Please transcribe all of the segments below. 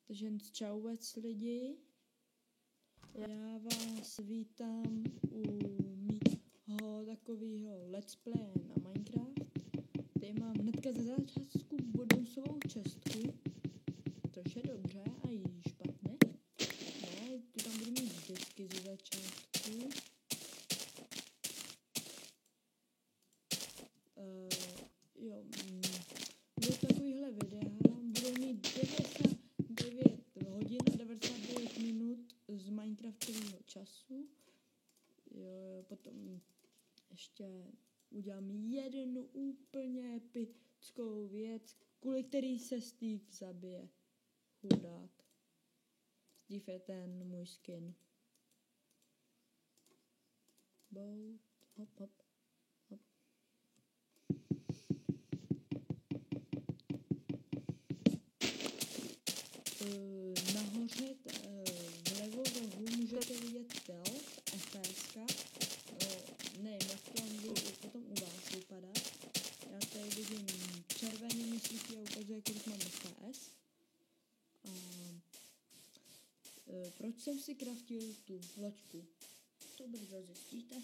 Takže čauvec lidi, já vás vítám u mýho takového let's play na Minecraft. Tady mám hnedka za začátku bonusovou čestku, což je dobře a i špatně. Ne, tu tam budu mít vždycky ze začátku. Bude takovýhle videa, budou mít 99 hodin a 99 minut z Minecraftového času. Potom ještě udělám jednu úplně epickou věc, kvůli který se Steve zabije. Chudák. Steve je ten můj skin. Boat, hop, hop. Nahoře vlevo rohu můžete vidět stealth, FPS, nevím, jak to potom u vás vypadá. Já tady vidím červený myslíky a ukazuje, kolik mám FPS. Proč jsem si craftil tu loďku? To brzo zjistíte.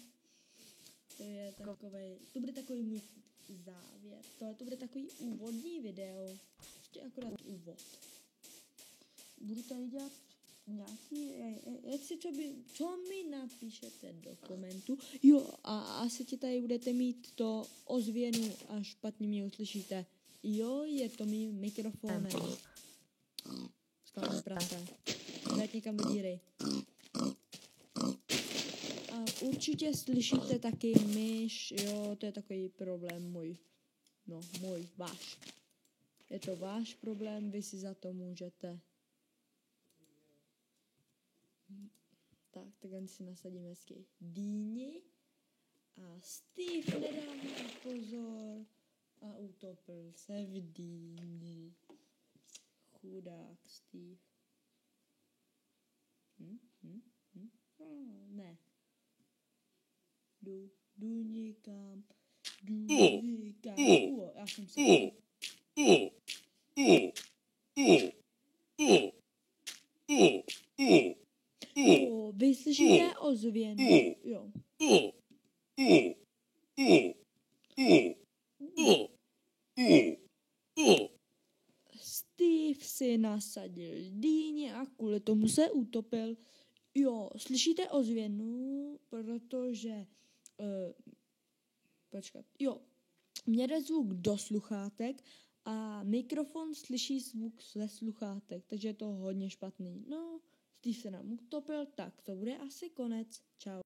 To bude takový můj závěr. To bude takový úvodní video. Ještě akorát úvod. Budu tady dělat nějaký, co mi napíšete do komentu. Jo, a asi ti tady budete mít to ozvěnu a špatně mě uslyšíte. Jo, je to mým mikrofonem. Skladný prase. Dát někam do díry. A určitě slyšíte taky myš, jo, to je takový problém můj. No, můj, váš. Je to váš problém, vy si za to můžete. Tak si nasadíme hezky dýni a Steve nedává pozor a utopil se v dýni. Chudák Steve. Ne. Jdu někam. Já jsem se... Vy slyšíte ozvěnu? Jo. Steve si nasadil dýně a kvůli tomu se utopil. Jo, slyšíte ozvěnu, protože... počkat. Jo, mě jde zvuk do sluchátek a mikrofon slyší zvuk ze sluchátek, takže je to hodně špatný. No, Steve se nám utopil, tak to bude asi konec. Čau.